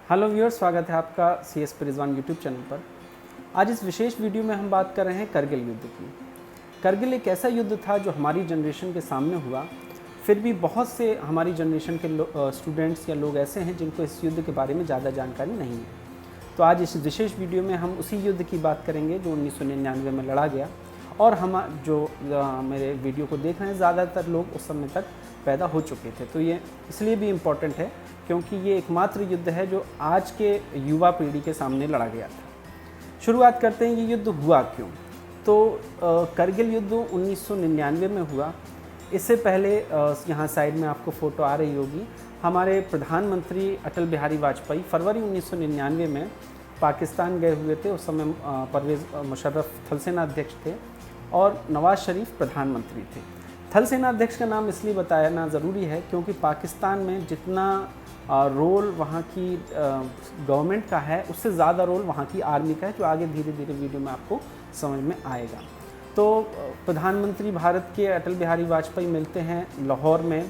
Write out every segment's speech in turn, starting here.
Hello viewers, स्वागत है आपका CS पे रिजवान यूट्यूब चैनल पर। आज इस विशेष वीडियो में हम बात कर रहे हैं करगिल युद्ध की। करगिल एक ऐसा युद्ध था जो हमारी जनरेशन के सामने हुआ, फिर भी बहुत से हमारी जनरेशन के स्टूडेंट्स या लोग ऐसे हैं जिनको इस युद्ध के बारे में ज़्यादा जानकारी नहीं है। तो आज इस विशेष वीडियो में हम उसी युद्ध की बात करेंगे जो 1999 में लड़ा गया। और हम जो मेरे वीडियो को देख रहे हैं, ज़्यादातर लोग उस समय तक पैदा हो चुके थे, तो ये इसलिए भी इम्पॉर्टेंट है क्योंकि ये एकमात्र युद्ध है जो आज के युवा पीढ़ी के सामने लड़ा गया था। शुरुआत करते हैं, ये युद्ध हुआ क्यों। तो करगिल युद्ध 1999 में हुआ। इससे पहले यहाँ साइड में आपको फ़ोटो आ रही होगी, हमारे प्रधानमंत्री अटल बिहारी वाजपेयी फरवरी 1999 में पाकिस्तान गए हुए थे। उस समय परवेज़ मुशर्रफ थल सेना अध्यक्ष थे और नवाज़ शरीफ प्रधानमंत्री थे। थल सेना अध्यक्ष का नाम इसलिए बताना ज़रूरी है क्योंकि पाकिस्तान में जितना रोल वहाँ की गवर्नमेंट का है, उससे ज़्यादा रोल वहाँ की आर्मी का है, जो आगे धीरे धीरे वीडियो में आपको समझ में आएगा। तो प्रधानमंत्री भारत के अटल बिहारी वाजपेयी मिलते हैं लाहौर में,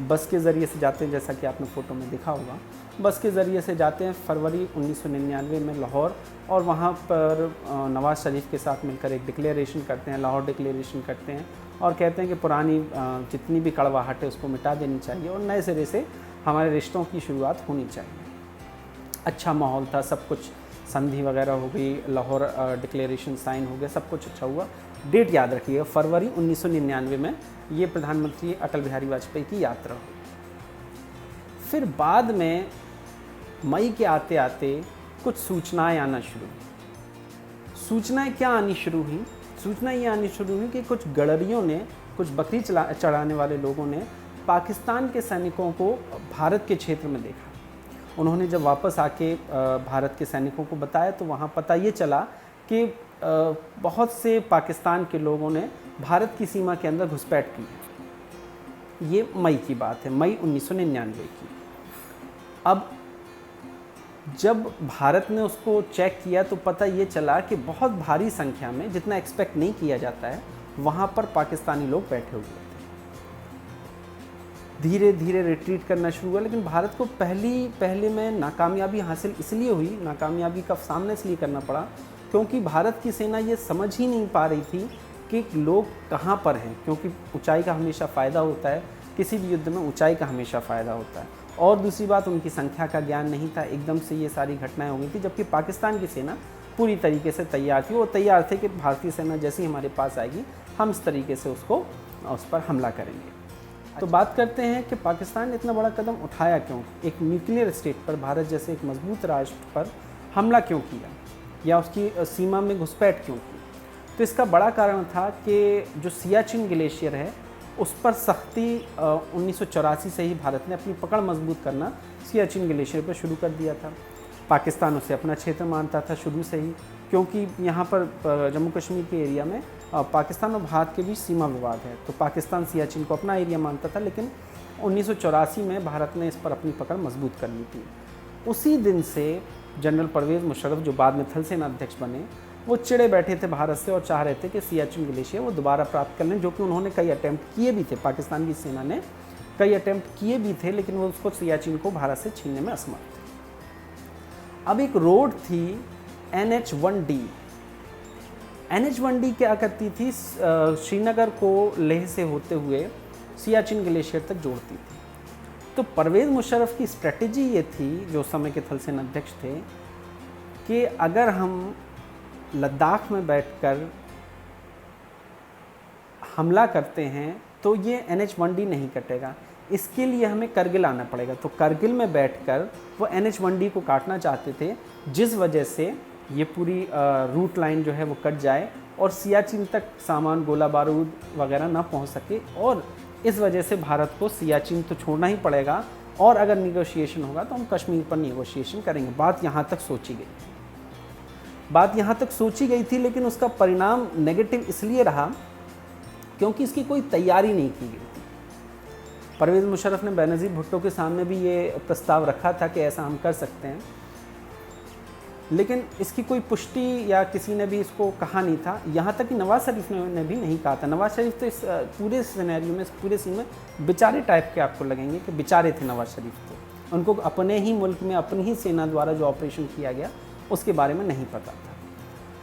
बस के ज़रिए से जाते हैं, जैसा कि आपने फ़ोटो में देखा होगा। बस के ज़रिए से जाते हैं फरवरी 1999 में लाहौर, और वहाँ पर नवाज़ शरीफ के साथ मिलकर एक डिक्लेरेशन करते हैं, लाहौर डिक्लेरेशन करते हैं, और कहते हैं कि पुरानी जितनी भी कड़वाहट है उसको मिटा देनी चाहिए और नए सिरे से हमारे रिश्तों की शुरुआत होनी चाहिए। अच्छा माहौल था, सब कुछ संधि वगैरह हो गई, लाहौर डिक्लेरेशन साइन हो गया, सब कुछ अच्छा हुआ। डेट याद रखिएगा, फरवरी 1999 में ये प्रधानमंत्री अटल बिहारी वाजपेयी की यात्रा हुई। फिर बाद में मई के आते आते कुछ सूचनाएं आना शुरू हुई। सूचनाएं क्या आनी शुरू हुई? सूचना ये आनी शुरू हुई कि कुछ गडरियों ने, कुछ बकरी चढ़ाने वाले लोगों ने पाकिस्तान के सैनिकों को भारत के क्षेत्र में देखा। उन्होंने जब वापस आके भारत के सैनिकों को बताया तो वहाँ पता ये चला कि बहुत से पाकिस्तान के लोगों ने भारत की सीमा के अंदर घुसपैठ की है। ये मई की बात है, मई 1999 की। अब जब भारत ने उसको चेक किया तो पता ये चला कि बहुत भारी संख्या में, जितना एक्सपेक्ट नहीं किया जाता है, वहाँ पर पाकिस्तानी लोग बैठे हुए थे। धीरे धीरे रिट्रीट करना शुरू हुआ, लेकिन भारत को पहले में नाकामयाबी हासिल इसलिए हुई, नाकामयाबी का सामना इसलिए करना पड़ा क्योंकि भारत की सेना ये समझ ही नहीं पा रही थी कि लोग कहाँ पर हैं, क्योंकि ऊंचाई का हमेशा फ़ायदा होता है, किसी भी युद्ध में ऊंचाई का हमेशा फ़ायदा होता है। और दूसरी बात, उनकी संख्या का ज्ञान नहीं था। एकदम से ये सारी घटनाएं हो गई थी, जबकि पाकिस्तान की सेना पूरी तरीके से तैयार थी। वो तैयार थे कि भारतीय सेना जैसी हमारे पास आएगी, हम इस तरीके से उस पर हमला करेंगे। तो बात करते हैं कि पाकिस्तान ने इतना बड़ा कदम उठाया क्यों, एक न्यूक्लियर स्टेट पर, भारत जैसे एक मजबूत राष्ट्र पर हमला क्यों किया, या उसकी सीमा में घुसपैठ क्यों की। तो इसका बड़ा कारण था कि जो सियाचिन ग्लेशियर है, उस पर सख्ती 1984 से ही भारत ने अपनी पकड़ मजबूत करना सियाचिन ग्लेशियर पर शुरू कर दिया था। पाकिस्तान उसे अपना क्षेत्र मानता था शुरू से ही, क्योंकि यहाँ पर जम्मू कश्मीर के एरिया में पाकिस्तान और भारत के बीच सीमा विवाद है, तो पाकिस्तान सियाचिन को अपना एरिया मानता था। लेकिन 1984 में भारत ने इस पर अपनी पकड़ मजबूत कर ली थी। उसी दिन से जनरल परवेज़ मुशर्रफ, जो बाद में थल सेना अध्यक्ष बने, वो चिड़े बैठे थे भारत से और चाह रहे थे कि सियाचिन ग्लेशियर वो दोबारा प्राप्त कर लें, जो कि उन्होंने कई अटैम्प्ट किए भी थे। पाकिस्तान की सेना ने कई अटैम्प्ट किए भी थे, लेकिन वो उसको सियाचिन को भारत से छीनने में असमर्थ थे। अब एक रोड थी NH-1D। NH-1D क्या करती थी? श्रीनगर को लेह से होते हुए सियाचिन ग्लेशियर तक जोड़ती थी। तो परवेज़ मुशर्रफ की स्ट्रेटजी ये थी, जो उस समय के थल सेना अध्यक्ष थे, कि अगर हम लद्दाख में बैठकर हमला करते हैं तो ये NH-1D नहीं कटेगा, इसके लिए हमें करगिल आना पड़ेगा। तो करगिल में बैठकर वो NH-1D को काटना चाहते थे, जिस वजह से ये पूरी रूट लाइन जो है वो कट जाए और सियाचिन तक सामान, गोला बारूद वगैरह ना पहुंच सके। और इस वजह से भारत को सियाचिन तो छोड़ना ही पड़ेगा, और अगर निगोशिएशन होगा तो हम कश्मीर पर निगोशिएशन करेंगे। बात यहाँ तक सोची गई थी, लेकिन उसका परिणाम नेगेटिव इसलिए रहा क्योंकि इसकी कोई तैयारी नहीं की गई थी। परवेज़ मुशर्रफ ने बेनज़ीर भुट्टो के सामने भी ये प्रस्ताव रखा था कि ऐसा हम कर सकते हैं, लेकिन इसकी कोई पुष्टि या किसी ने भी इसको कहा नहीं था। यहाँ तक कि नवाज़ शरीफ ने भी नहीं कहा था। नवाज़ शरीफ तो इस पूरे सिनेरियो में, इस पूरे सीन में बेचारे टाइप के आपको लगेंगे कि बेचारे थे नवाज़ शरीफ तो, उनको अपने ही मुल्क में अपनी ही सेना द्वारा जो ऑपरेशन किया गया उसके बारे में नहीं पता था।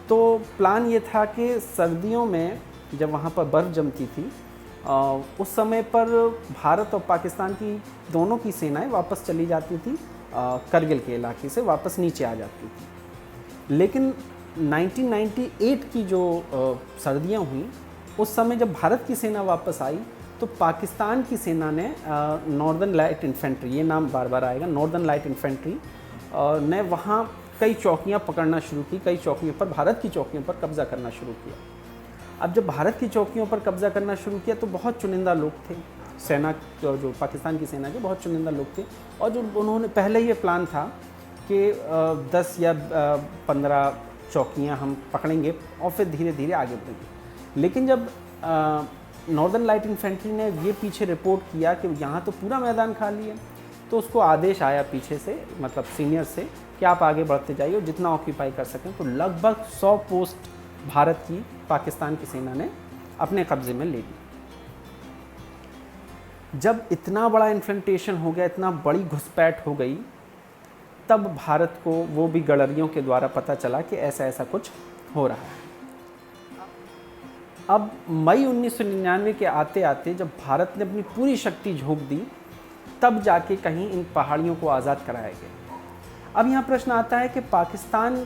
तो प्लान ये था कि सर्दियों में जब वहाँ पर बर्फ़ जमती थी उस समय पर भारत और पाकिस्तान की दोनों की सेनाएं वापस चली जाती थी, करगिल के इलाके से वापस नीचे आ जाती थी। लेकिन 1998 की जो सर्दियां हुई उस समय जब भारत की सेना वापस आई तो पाकिस्तान की सेना ने नॉर्दर्न लाइट इन्फेंट्री, ये नाम बार बार आएगा, नॉर्दर्न लाइट इन्फेंट्री ने वहाँ कई चौकियाँ पकड़ना शुरू की, कई चौकियों पर, भारत की चौकियों पर कब्ज़ा करना शुरू किया। अब जब भारत की चौकियों पर कब्ज़ा करना शुरू किया तो बहुत चुनिंदा लोग थे, सेना जो पाकिस्तान की सेना के बहुत चुनिंदा लोग थे, और जो उन्होंने पहले ये प्लान था कि 10 या 15 चौकियाँ हम पकड़ेंगे और फिर धीरे धीरे आगे बढ़ेंगे। लेकिन जब नॉर्दर्न लाइट इन्फेंट्री ने ये पीछे रिपोर्ट किया कि यहाँ तो पूरा मैदान खाली है, तो उसको आदेश आया पीछे से, मतलब सीनियर से, कि आप आगे बढ़ते जाइए और जितना ऑक्यूपाई कर सकें। तो लगभग 100 पोस्ट भारत की पाकिस्तान की सेना ने अपने कब्ज़े में ले ली। जब इतना बड़ा इन्फिल्ट्रेशन हो गया, इतना बड़ी घुसपैठ हो गई, तब भारत को वो भी गडरियों के द्वारा पता चला कि ऐसा ऐसा कुछ हो रहा है। अब मई 1999 के आते आते जब भारत ने अपनी पूरी शक्ति झोंक दी, तब जाके कहीं इन पहाड़ियों को आज़ाद कराया गया। अब यहाँ प्रश्न आता है कि पाकिस्तान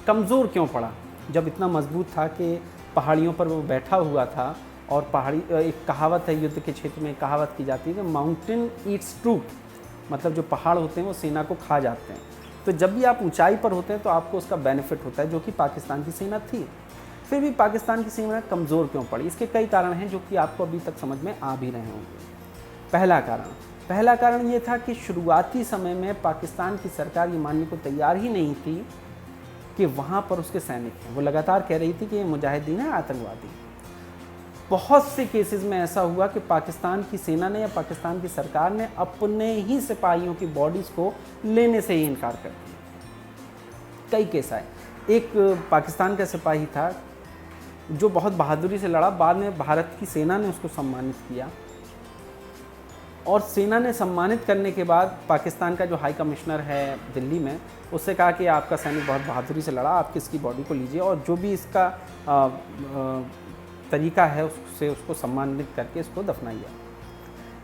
कमज़ोर क्यों पड़ा जब इतना मजबूत था कि पहाड़ियों पर वो बैठा हुआ था। और पहाड़ी, एक कहावत है युद्ध के क्षेत्र में, कहावत की जाती है कि माउंटेन ईट्स ट्रूप, मतलब जो पहाड़ होते हैं वो सेना को खा जाते हैं। तो जब भी आप ऊंचाई पर होते हैं तो आपको उसका बेनिफिट होता है, जो कि पाकिस्तान की सेना थी। फिर भी पाकिस्तान की सेना कमज़ोर क्यों पड़ी? इसके कई कारण हैं जो कि आपको अभी तक समझ में आ भी रहे होंगे। पहला कारण ये था कि शुरुआती समय में पाकिस्तान की सरकार ये मानने को तैयार ही नहीं थी कि वहाँ पर उसके सैनिक हैं। वो लगातार कह रही थी कि ये मुजाहिदीन है, आतंकवादी। बहुत से केसेस में ऐसा हुआ कि पाकिस्तान की सेना ने या पाकिस्तान की सरकार ने अपने ही सिपाहियों की बॉडीज़ को लेने से ही इनकार कर दिया। कई केस आए। एक पाकिस्तान का सिपाही था जो बहुत बहादुरी से लड़ा, बाद में भारत की सेना ने उसको सम्मानित किया, और सेना ने सम्मानित करने के बाद पाकिस्तान का जो हाई कमिश्नर है दिल्ली में, उससे कहा कि आपका सैनिक बहुत बहादुरी से लड़ा, आप किसकी बॉडी को लीजिए और जो भी इसका तरीका है उससे उसको सम्मानित करके इसको दफनाइए।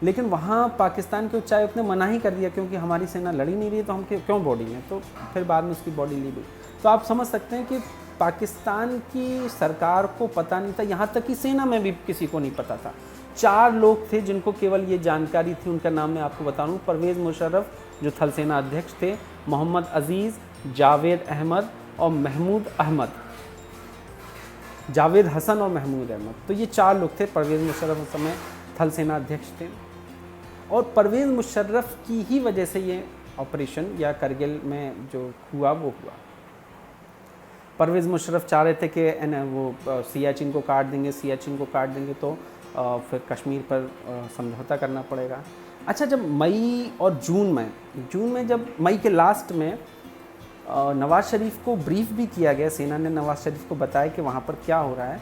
लेकिन वहाँ पाकिस्तान के उच्चायुक्त ने मना ही कर दिया, क्योंकि हमारी सेना लड़ी नहीं रही तो हम क्यों बॉडी लें। तो फिर बाद में उसकी बॉडी ली गई। तो आप समझ सकते हैं कि पाकिस्तान की सरकार को पता नहीं था, यहाँ तक कि सेना में भी किसी को नहीं पता था। 4 लोग थे जिनको केवल ये जानकारी थी, उनका नाम मैं आपको बता दूँ। परवेज़ मुशर्रफ जो थल सेना अध्यक्ष थे, मोहम्मद अजीज़, जावेद अहमद और महमूद अहमद, जावेद हसन और महमूद अहमद। तो ये 4 लोग थे। परवेज़ मुशर्रफ उस समय थल सेना अध्यक्ष थे, और परवेज़ मुशर्रफ की ही वजह से ये ऑपरेशन या करगिल में जो हुआ वो हुआ। परवेज़ मुशर्रफ चाह रहे थे कि वो सियाचिन को काट देंगे, सियाचिन को काट देंगे तो फिर कश्मीर पर समझौता करना पड़ेगा। अच्छा, जब मई और जून में जब मई के लास्ट में नवाज़ शरीफ को ब्रीफ भी किया गया, सेना ने नवाज़ शरीफ को बताया कि वहाँ पर क्या हो रहा है,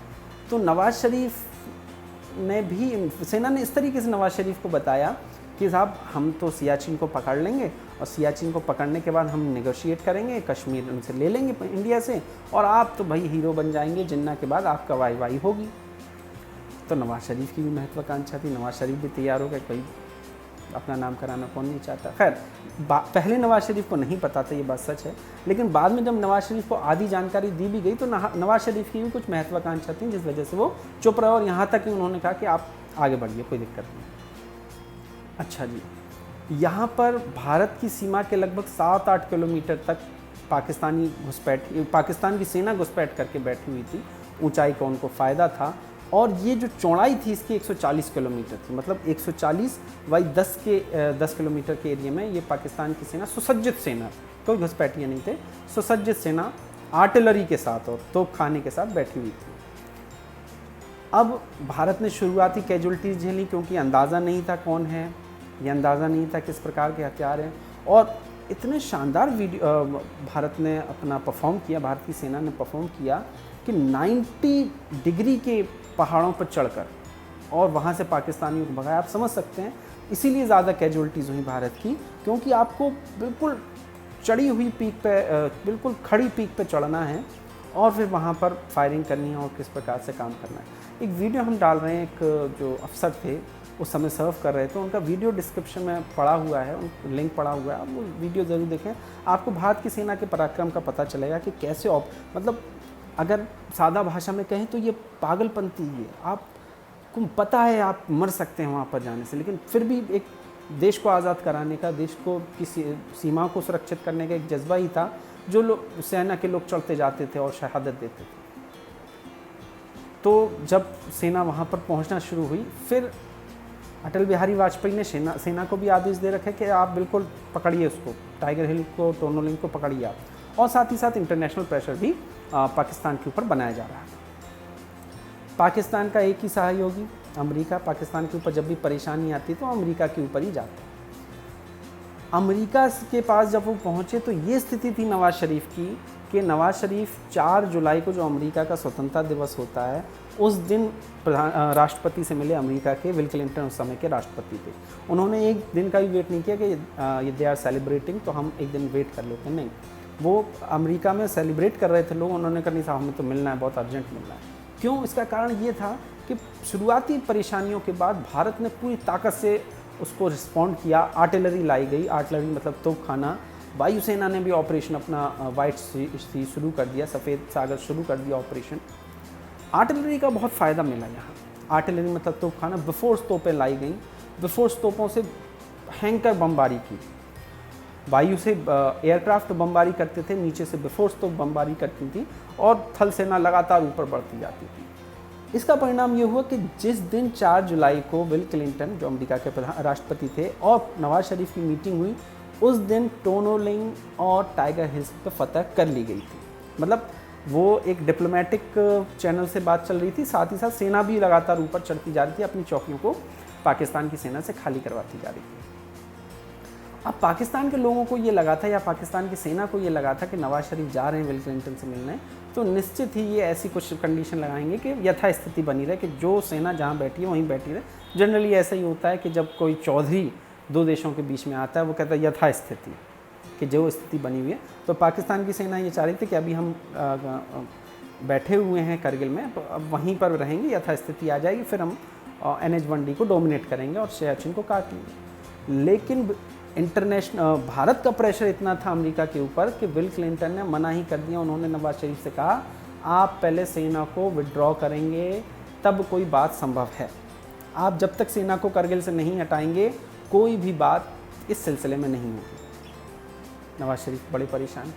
तो नवाज़ शरीफ ने भी, सेना ने इस तरीके से नवाज़ शरीफ को बताया कि साहब हम तो सियाचिन को पकड़ लेंगे, और सियाचिन को पकड़ने के बाद हम नेगोशिएट करेंगे, कश्मीर उनसे ले लेंगे इंडिया से, और आप तो भाई हीरो बन जाएंगे, जिन्ना के बाद आपका वाई होगी। तो नवाज़ शरीफ की भी महत्वाकांक्षा थी, नवाज़ शरीफ भी तैयार हो गए, कोई अपना नाम कराना कौन नहीं चाहता। खैर, पहले नवाज़ शरीफ को नहीं पता था, ये बात सच है, लेकिन बाद में जब नवाज़ शरीफ को आधी जानकारी दी भी गई तो नवाज़ शरीफ की भी कुछ महत्वाकांक्षा थी, जिस वजह से वो चुप रहे, और यहाँ तक कि उन्होंने कहा कि आप आगे बढ़िए, कोई दिक्कत नहीं। अच्छा जी, यहाँ पर भारत की सीमा के लगभग 7-8 किलोमीटर तक पाकिस्तान की सेना घुसपैठ करके बैठी हुई थी। ऊंचाई का उनको फ़ायदा था, और ये जो चौड़ाई थी इसकी 140 किलोमीटर थी, मतलब 140 बाई 10 किलोमीटर के एरिया में ये पाकिस्तान की सेना, सुसज्जित सेना, कोई घुसपैठिए नहीं थे, सुसज्जित सेना आर्टिलरी के साथ और तोपखाने के साथ बैठी हुई थी। अब भारत ने शुरुआती कैजुअल्टीज झेली, क्योंकि अंदाज़ा नहीं था कौन है, ये अंदाज़ा नहीं था किस प्रकार के हथियार हैं, और इतने शानदार भारत ने अपना परफॉर्म किया, भारत की सेना ने परफॉर्म किया कि 90 डिग्री के पहाड़ों पर चढ़कर और वहाँ से पाकिस्तानियों को भगाया। आप समझ सकते हैं इसीलिए ज़्यादा कैजुअलिटीज़ हुई भारत की, क्योंकि आपको बिल्कुल चढ़ी हुई पीक पे, बिल्कुल खड़ी पीक पे चढ़ना है और फिर वहाँ पर फायरिंग करनी है और किस प्रकार से काम करना है। एक वीडियो हम डाल रहे हैं, एक जो अफसर थे उस समय सर्व कर रहे थे, उनका वीडियो डिस्क्रिप्शन में पड़ा हुआ है, उन लिंक पड़ा हुआ है, आप वो वीडियो ज़रूर देखें। आपको भारत की सेना के पराक्रम का पता चलेगा कि कैसे मतलब अगर सादा भाषा में कहें तो ये पागलपंती है। आपको पता है आप मर सकते हैं वहाँ पर जाने से, लेकिन फिर भी एक देश को आज़ाद कराने का, देश को किसी सीमा को सुरक्षित करने का एक जज्बा ही था, जो लोग सेना के लोग चढ़ते जाते थे और शहादत देते थे। तो जब सेना वहाँ पर पहुँचना शुरू हुई, फिर अटल बिहारी वाजपेयी ने सेना को भी आदेश दे रखे कि आप बिल्कुल पकड़िए उसको, टाइगर हिल को, टोनोलिंग को पकड़िए आप, और साथ ही साथ इंटरनेशनल प्रेशर भी पाकिस्तान के ऊपर बनाया जा रहा था। पाकिस्तान का एक ही सहयोगी अमेरिका, पाकिस्तान के ऊपर जब भी परेशानी आती तो अमेरिका के ऊपर ही जाता। अमेरिका के पास जब वो पहुँचे तो ये स्थिति थी नवाज़ शरीफ की कि नवाज़ शरीफ 4 जुलाई को जो अमेरिका का स्वतंत्रता दिवस होता है, उस दिन राष्ट्रपति से मिले। अमेरिका के विल क्लिंटन उस समय के राष्ट्रपति थे। उन्होंने एक दिन का भी वेट नहीं किया कि ये दे आर सेलिब्रेटिंग तो हम एक दिन वेट कर लेते हैं, नहीं, वो अमेरिका में सेलिब्रेट कर रहे थे लोग। उन्होंने कहा नहीं साहब हमें तो मिलना है, बहुत अर्जेंट मिलना है। क्यों? इसका कारण ये था कि शुरुआती परेशानियों के बाद भारत ने पूरी ताकत से उसको रिस्पॉन्ड किया। आर्टिलरी लाई गई, आर्टिलरी मतलब तोपखाना। वायुसेना ने भी ऑपरेशन अपना व्हाइट सी शुरू कर दिया, सफ़ेद सागर शुरू कर दिया ऑपरेशन। आर्टिलरी का बहुत फ़ायदा मिला यहाँ। आर्टिलरी मतलब तोपखाना, बिफोर्स तोपें लाई गई, बिफोर्स तोपों से हैंकर बमबारी की। वायु से एयरक्राफ्ट बमबारी करते थे, नीचे से बिफोर्स तोप बमबारी करती थी और थल सेना लगातार ऊपर बढ़ती जाती थी। इसका परिणाम ये हुआ कि जिस दिन 4 जुलाई को विल क्लिंटन जो अमेरिका के राष्ट्रपति थे और नवाज़ शरीफ की मीटिंग हुई, उस दिन टोनोलिंग और टाइगर हिल्स पर फतह कर ली गई थी। मतलब वो एक डिप्लोमेटिक चैनल से बात चल रही थी, साथ ही साथ सेना भी लगातार ऊपर चढ़ती जा रही थी, अपनी चौकियों को पाकिस्तान की सेना से खाली करवाती जा रही थी। अब पाकिस्तान के लोगों को ये लगा था, या पाकिस्तान की सेना को ये लगा था कि नवाज़ शरीफ जा रहे हैं विल क्लिंटन से मिलने, तो निश्चित ही ये ऐसी कुछ कंडीशन लगाएंगे कि यथास्थिति बनी रहे, कि जो सेना जहाँ बैठी है वहीं बैठी रहे। जनरली ऐसा ही होता है कि जब कोई चौधरी दो देशों के बीच में आता है, वो कहता है यथास्थिति, कि जो स्थिति बनी हुई है। तो पाकिस्तान की सेना ये चाह रही थी कि अभी हम बैठे हुए हैं करगिल में, तो अब वहीं पर रहेंगे, यथास्थिति आ जाएगी, फिर हम NH-1D को डोमिनेट करेंगे और सियाचिन को काट लेंगे। लेकिन इंटरनेशनल भारत का प्रेशर इतना था अमेरिका के ऊपर कि विल क्लिंटन ने मना ही कर दिया। उन्होंने नवाज़ शरीफ से कहा आप पहले सेना को विड्रॉ करेंगे तब कोई बात संभव है, आप जब तक सेना को करगिल से नहीं हटाएंगे कोई भी बात इस सिलसिले में नहीं होगी। नवाज़ शरीफ बड़े परेशान,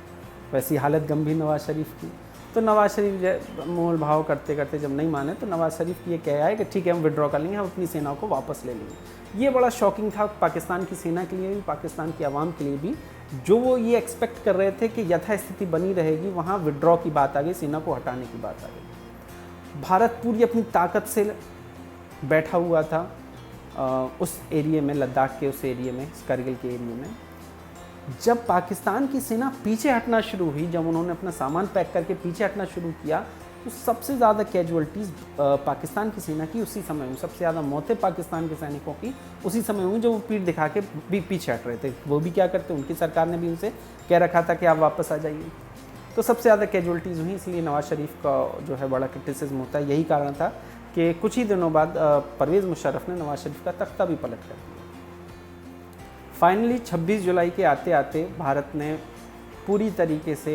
वैसी हालत गंभीर नवाज़ शरीफ की। तो नवाज़ शरीफ मोल भाव करते करते जब नहीं माने तो नवाज़ शरीफ ये कह आए कि ठीक है हम विड्रॉ कर लेंगे, हम अपनी सेना को वापस ले लेंगे। ये बड़ा शॉकिंग था पाकिस्तान की सेना के लिए भी, पाकिस्तान की आवाम के लिए भी, जो वो ये एक्सपेक्ट कर रहे थे कि यथास्थिति बनी रहेगी, वहाँ विड्रॉ की बात आ गई, सेना को हटाने की बात आ गई। भारत पूरी अपनी ताकत से बैठा हुआ था उस एरिया में, लद्दाख के उस एरिया में, करगिल के एरिया में। जब पाकिस्तान की सेना पीछे हटना शुरू हुई, जब उन्होंने अपना सामान पैक करके पीछे हटना शुरू किया, तो सबसे ज़्यादा कैजुअलिटीज़ पाकिस्तान की सेना की उसी समय हुई। सबसे ज़्यादा मौतें पाकिस्तान के सैनिकों की उसी समय हुई जब वो पीठ दिखा के भी पीछे हट रहे थे। वो भी क्या करते, उनकी सरकार ने भी उनसे कह रखा था कि आप वापस आ जाइए। तो सबसे ज़्यादा कैजुअलिटीज़ हुई, इसलिए नवाज़ शरीफ का जो है बड़ा क्रिटिसिज्म होता है। यही कारण था कि कुछ ही दिनों बाद परवेज़ मुशर्रफ ने नवाज़ शरीफ का तख्ता भी पलट कर दिया। फाइनली 26 जुलाई के आते आते भारत ने पूरी तरीके से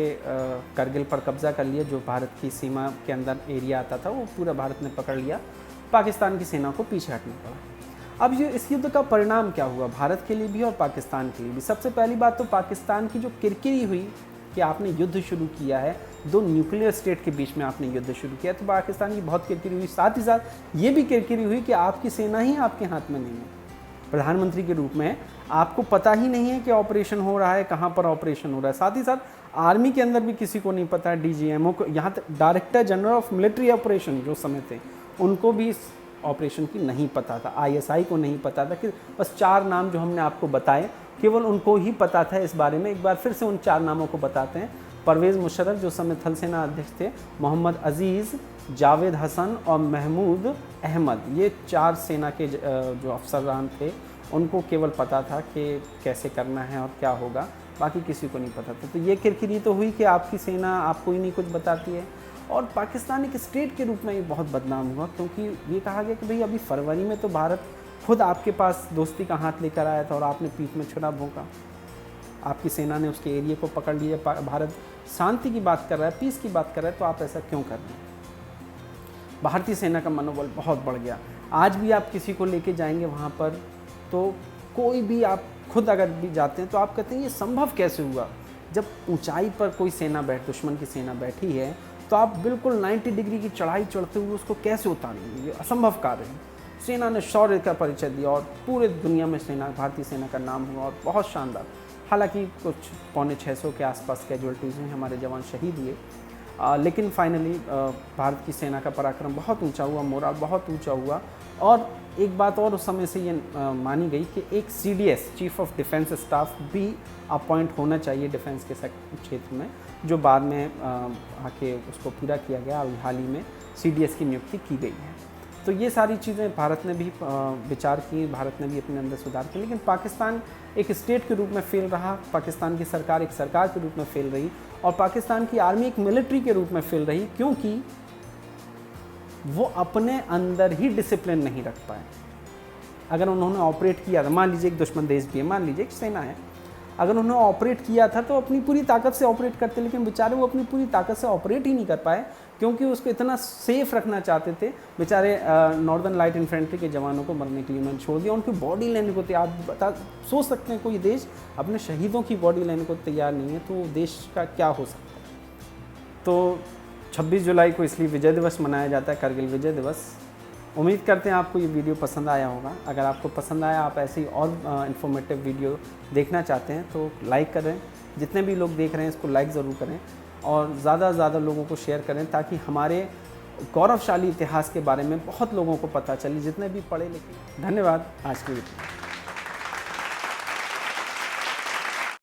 करगिल पर कब्ज़ा कर लिया। जो भारत की सीमा के अंदर एरिया आता था वो पूरा भारत ने पकड़ लिया। पाकिस्तान की सेना को पीछे हटना पड़ा। अब ये इस युद्ध का परिणाम क्या हुआ भारत के लिए भी और पाकिस्तान के लिए भी? सबसे पहली बात तो पाकिस्तान की जो किरकिरी हुई कि आपने युद्ध शुरू किया है, दो न्यूक्लियर स्टेट के बीच में आपने युद्ध शुरू किया, तो पाकिस्तान की बहुत किरकिरी हुई। साथ ही साथ ये भी किरकिरी हुई कि आपकी सेना ही आपके हाथ में नहीं है। प्रधानमंत्री के रूप में आपको पता ही नहीं है कि ऑपरेशन हो रहा है, कहाँ पर ऑपरेशन हो रहा है। साथ ही साथ आर्मी के अंदर भी किसी को नहीं पता है, DGMO को, यहाँ तक director general of military operation जो समय थे उनको भी इस ऑपरेशन की नहीं पता था। ISI को नहीं पता था। कि बस 4 नाम जो हमने आपको बताए केवल उनको ही पता था इस बारे में। एक बार फिर से उन 4 नामों को बताते हैं। परवेज़ मुशर्रफ जो समय थल सेना अध्यक्ष थे, मोहम्मद अजीज़, जावेद हसन और महमूद अहमद, ये 4 सेना के जो अफसरान थे उनको केवल पता था कि कैसे करना है और क्या होगा, बाकी किसी को नहीं पता था। तो ये किरकिरी तो हुई कि आपकी सेना आपको ही नहीं कुछ बताती है। और पाकिस्तान एक स्टेट के रूप में ये बहुत बदनाम हुआ, क्योंकि ये कहा गया कि भाई अभी फरवरी में तो भारत खुद आपके पास दोस्ती का हाथ लेकर आया था और आपने पीठ में छुरा भोंका। आपकी सेना ने उसके एरिया को पकड़ लिया। भारत शांति की बात कर रहा है, पीस की बात कर रहा है, तो आप ऐसा क्यों कर रहे हैं? भारतीय सेना का मनोबल बहुत बढ़ गया। आज भी आप किसी को लेके जाएंगे वहाँ पर, तो कोई भी, आप खुद अगर भी जाते हैं तो आप कहते हैं ये संभव कैसे हुआ? जब ऊंचाई पर कोई सेना दुश्मन की सेना बैठी है, तो आप बिल्कुल 90 डिग्री की चढ़ाई चढ़ते हुए उसको कैसे उतारेंगे? ये असंभव कार्य है। सेना ने शौर्य का परिचय दिया और पूरे दुनिया में भारतीय सेना का नाम हुआ और बहुत शानदार। हालांकि कुछ 550 के आसपास कैजुअल्टीज़ हुई, हमारे जवान शहीद हुए, लेकिन फाइनली भारत की सेना का पराक्रम बहुत ऊंचा हुआ, मोराल बहुत ऊंचा हुआ। और एक बात और उस समय से ये मानी गई कि एक CDS, chief of defence staff, भी अपॉइंट होना चाहिए डिफेंस के क्षेत्र में, जो बाद में आके उसको पूरा किया गया और हाल ही में CDS की नियुक्ति की गई है। तो ये सारी चीज़ें भारत ने भी विचार की, भारत ने भी अपने अंदर सुधार किया, लेकिन पाकिस्तान एक स्टेट के रूप में फेल रहा, पाकिस्तान की सरकार एक सरकार के रूप में फेल रही, और पाकिस्तान की आर्मी एक मिलिट्री के रूप में फेल रही, क्योंकि वो अपने अंदर ही डिसिप्लिन नहीं रख पाए। अगर उन्होंने ऑपरेट किया था, मान लीजिए एक दुश्मन देश भी है, मान लीजिए एक सेना है, अगर उन्होंने ऑपरेट किया था तो अपनी पूरी ताकत से ऑपरेट करते, लेकिन बेचारे वो अपनी पूरी ताकत से ऑपरेट ही नहीं कर पाए, क्योंकि उसको इतना सेफ रखना चाहते थे। बेचारे नॉर्दर्न लाइट इन्फेंट्री के जवानों को मरने के लिए उन्होंने छोड़ दिया, उनकी बॉडी लेने को तैयार। सोच सकते हैं कोई देश अपने शहीदों की बॉडी लेने को तैयार नहीं है, तो देश का क्या हो सकता है? तो 26 जुलाई को इसलिए विजय दिवस मनाया जाता है, करगिल विजय दिवस। उम्मीद करते हैं आपको ये वीडियो पसंद आया होगा। अगर आपको पसंद आया, आप ऐसी और इन्फॉर्मेटिव वीडियो देखना चाहते हैं तो लाइक करें। जितने भी लोग देख रहे हैं इसको लाइक ज़रूर करें और ज़्यादा से ज़्यादा लोगों को शेयर करें, ताकि हमारे गौरवशाली इतिहास के बारे में बहुत लोगों को पता चले, जितने भी पढ़े लिखे। धन्यवाद। आज की वीडियो।